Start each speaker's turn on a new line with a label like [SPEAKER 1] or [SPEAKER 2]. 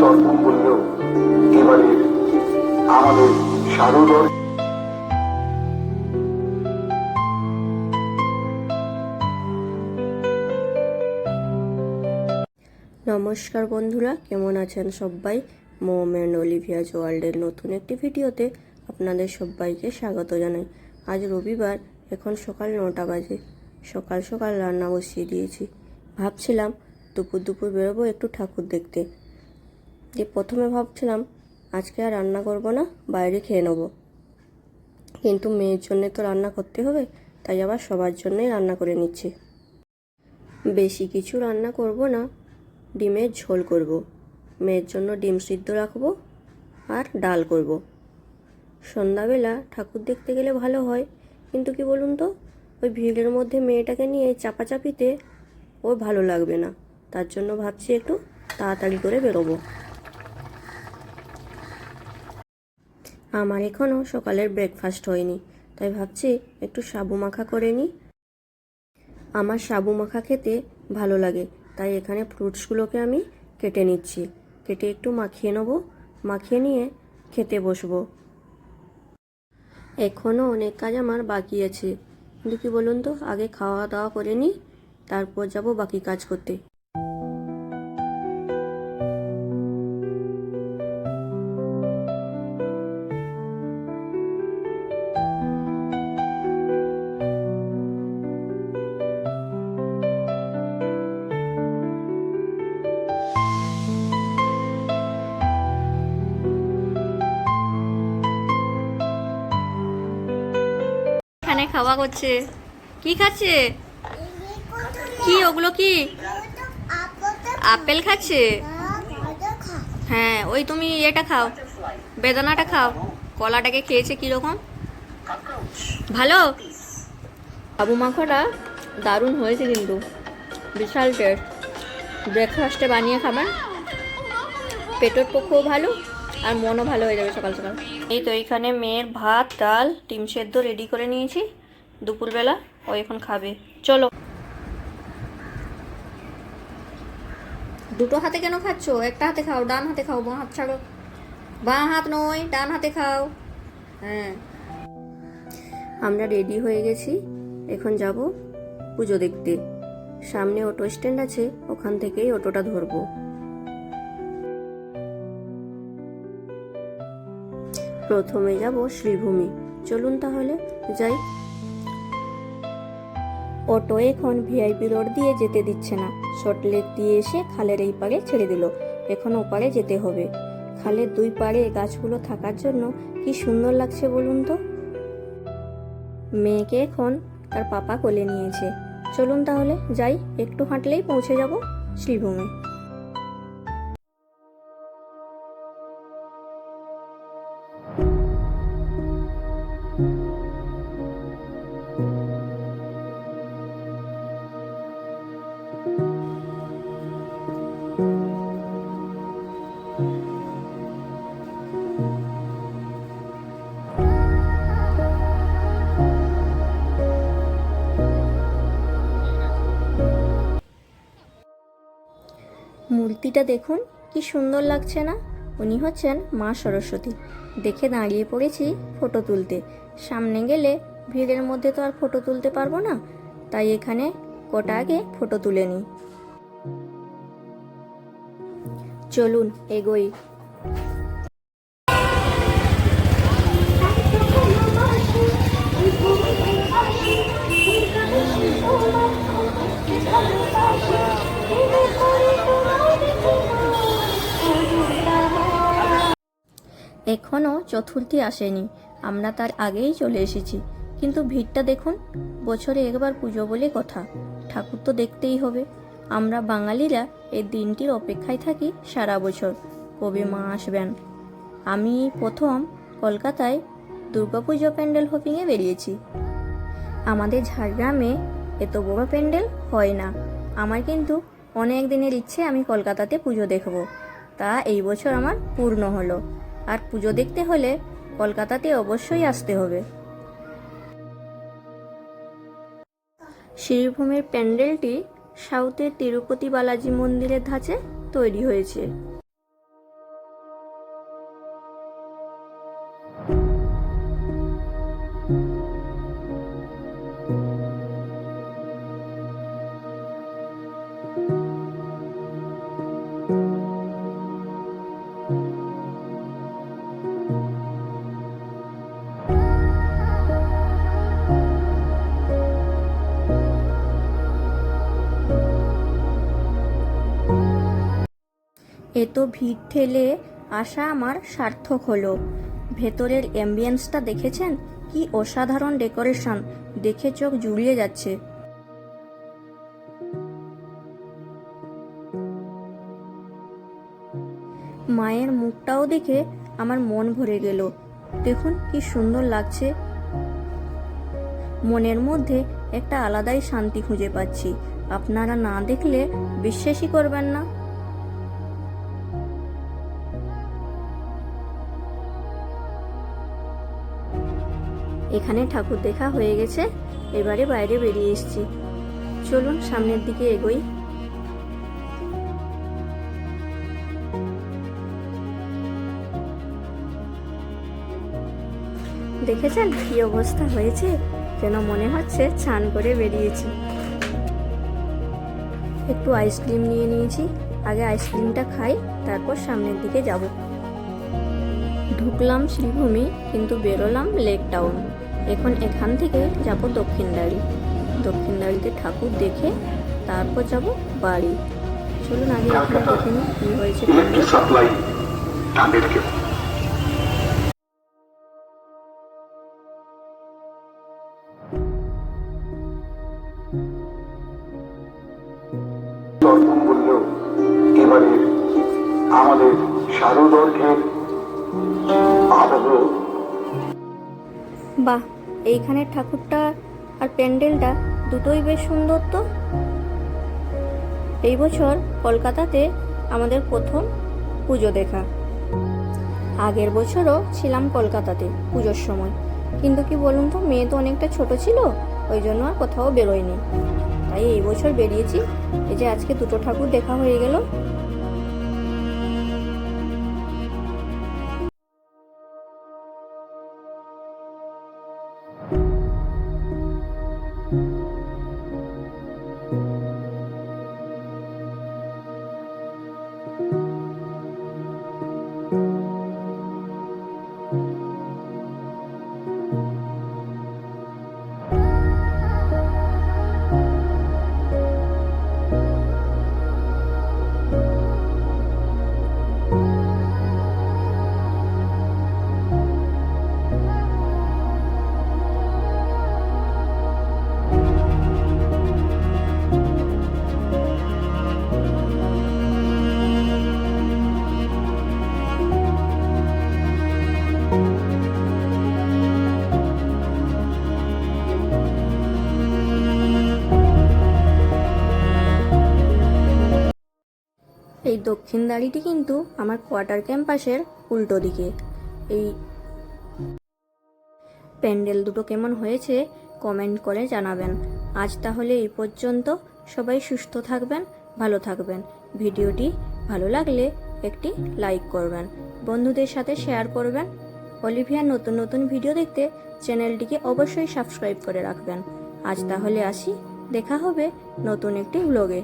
[SPEAKER 1] তর্ক করলেও এবারে আমাদের সারদর
[SPEAKER 2] নমস্কার বন্ধুরা, কেমন আছেন সবাই? মম অ্যান্ড অলিভিয়াজ ওয়ার্ল্ডের নতুন একটি ভিডিওতে আপনাদের সবাইকে স্বাগত জানাই। আজ রবিবার, এখন সকাল 9টা বাজে। সকাল সকাল রান্না বসিয়ে দিয়েছি। ভাবছিলাম দুপুর বেরোবো একটু ঠাকুর দেখতে। প্রথমে ভাবছিলাম আজকে আর রান্না করব না, বাইরে খেয়ে নেবো, কিন্তু মেয়ের জন্যে তো রান্না করতে হবে, তাই আবার সবার জন্যই রান্না করে নিচ্ছি। বেশি কিছু রান্না করব না, ডিমের ঝোল করব। মেয়ের জন্য ডিম সিদ্ধ রাখবো আর ডাল করব। সন্ধ্যাবেলা ঠাকুর দেখতে গেলে ভালো হয়, কিন্তু কি বলুন তো, ওই ভিড়ের মধ্যে মেয়েটাকে নিয়ে চাপাচাপিতে ওর ভালো লাগবে না। তার জন্য ভাবছি একটু তাড়াতাড়ি করে বেরোবো। আমার এখনও সকালের ব্রেকফাস্ট হয়নি, তাই ভাবছি একটু সাবু মাখা করে নিই। আমার সাবু মাখা খেতে ভালো লাগে, তাই এখানে ফ্রুটসগুলোকে আমি কেটে নিচ্ছি। কেটে একটু মাখিয়ে নেবো, মাখিয়ে নিয়ে খেতে বসবো। এখনও অনেক কাজ আমার বাকি আছে, কিন্তু কি বলুন তো, আগে খাওয়া দাওয়া করে নিই, তারপর যাব বাকি কাজ করতে। এখানে খাওয়া করছে। কি খাচ্ছে? কি ওগুলো? কি আপেল খাচ্ছে? হ্যাঁ, ওই তুমি এটা খাও, বেদানাটা খাও। কলাটাকে খেয়েছে কিরকম, ভালো? সাবু মাখাটা দারুণ হয়েছে, কিন্তু বিশাল টেস্ট। ব্রেকফাস্টে বানিয়ে খাবেন, পেটের পক্ষেও ভালো আর মনও ভালো হয়ে যাবে সকাল সকাল। এই তো এইখানে মেয়ের ভাত, ডাল, ডিম সেদ্ধ রেডি করে নিয়েছি দুপুরবেলা, ও এখন খাবে। চলো। দুটো হাতে কেন খাচ্ছ? একটা হাতে খাও, ডান হাতে খাও, বাঁ হাত ছাড়ো। বাঁ হাত নয়, ডান হাতে খাও। হ্যাঁ, আমরা রেডি হয়ে গেছি, এখন যাব পুজো দেখতে। সামনে অটো স্ট্যান্ড আছে, ওখান থেকেই অটোটা ধরবো। প্রথমে যাব শ্রীভূমি। চলুন তাহলে যাই। অটো এখন ভিআইপি রোড দিয়ে যেতে দিচ্ছে না, শর্টলেক দিয়ে এসে খালের এই পারে ছেড়ে দিল। এখন ওপারে যেতে হবে। খালের দুই পারে গাছগুলো থাকার জন্য কি সুন্দর লাগছে বলুন তো। মেয়েকে এখন তার পাপা কোলে নিয়েছে। চলুন তাহলে যাই, একটু হাঁটলেই পৌঁছে যাব শ্রীভূমি। মূর্তিটা দেখুন কি সুন্দর লাগছে না? উনি হচ্ছেন মা সরস্বতী। দেখে দাঁড়িয়ে পড়েছি ফটো তুলতে। সামনে গেলে ভিড়ের মধ্যে তো আর ফটো তুলতে পারবো না, তাই এখানে কটা আগে ফটো তুলে নিই। চলুন এগোই। এখনও চতুর্থী আসেনি, আমরা তার আগেই চলে এসেছি। কিন্তু ভিড়টা দেখুন, বছরে একবার পুজো বলে কথা, ঠাকুর তো দেখতেই হবে। আমরা বাঙালিরা এই দিনটির অপেক্ষায় থাকি সারা বছর, কবে মা আসবেন। আমি প্রথম কলকাতায় দুর্গাপুজো প্যান্ডেল হপিংয়ে বেরিয়েছি। আমাদের ঝাড়গ্রামে এত বড় প্যান্ডেল হয় না। আমার কিন্তু অনেক দিনের ইচ্ছে আমি কলকাতাতে পুজো দেখব, তা এই বছর আমার পূর্ণ হলো। আর পুজো দেখতে হলে কলকাতাতে অবশ্যই আসতে হবে। শ্রীভূমির প্যান্ডেলটি সাউথের তিরুপতি বালাজি মন্দিরের ধাঁচে তৈরি হয়েছে। এত ভিড় ঠেলে আসা আমার সার্থক হলো। ভেতরের অ্যাম্বিয়েন্সটা দেখেছেন? কি অসাধারণ ডেকোরেশন, দেখে চোখ জুড়িয়ে যাচ্ছে। মায়ের মুখটাও দেখে আমার মন ভরে গেল। দেখুন কি সুন্দর লাগছে। মনের মধ্যে একটা আলাদাই শান্তি খুঁজে পাচ্ছি। আপনারা না দেখলে বিশ্বাসই করবেন না। এখানে ঠাকুর দেখা হয়ে গেছে, এবারে বাইরে বেরিয়ে এসেছি। চলুন সামনের দিকে এগোই। দেখেছেন কি অবস্থা হয়েছে, যেন মনে হচ্ছে স্নান করে বেরিয়েছি। একটু আইসক্রিম নিয়ে নিয়েছি, আগে আইসক্রিমটা খাই, তারপর সামনের দিকে যাব। ঢুকলাম শ্রীভূমি, কিন্তু বেরোলাম লেক টাউন। এখন এখান থেকে যাব দক্ষিণদ্বারী। দক্ষিণদ্বারীতে ঠাকুর দেখে তারপর যাব বাড়ি। চলুন আগে এখানে দেখে নিই কি হয়েছে।
[SPEAKER 1] ইলেকট্রিক সাপ্লাই তাদেরকে তর্পণ বললেও এবারে আমাদের শারদর্ঘের আবহ।
[SPEAKER 2] বাহ, এইখানের ঠাকুরটা আর প্যান্ডেলটা দুটোই বেশ সুন্দর তো। এই বছর কলকাতাতে আমাদের প্রথম পুজো দেখা। আগের বছরও ছিলাম কলকাতাতে পুজোর সময়, কিন্তু কি বলুন তো, মেয়ে তো অনেকটা ছোট ছিল, ওই জন্য আর কোথাও বেরোয়নি। তাই এই বছর বেরিয়েছি। এই যে আজকে দুটো ঠাকুর দেখা হয়ে গেল। এই দক্ষিণদ্বারীটি কিন্তু আমার কোয়ার্টার ক্যাম্পাসের উল্টো দিকে। এই প্যান্ডেল দুটো কেমন হয়েছে কমেন্ট করে জানাবেন। আজ তাহলে এই পর্যন্ত। সবাই সুস্থ থাকবেন, ভালো থাকবেন। ভিডিওটি ভালো লাগলে একটি লাইক করবেন, বন্ধুদের সাথে শেয়ার করবেন। অলিভিয়ার নতুন নতুন ভিডিও দেখতে চ্যানেলটিকে অবশ্যই সাবস্ক্রাইব করে রাখবেন। আজ তাহলে আসি, দেখা হবে নতুন একটি ব্লগে।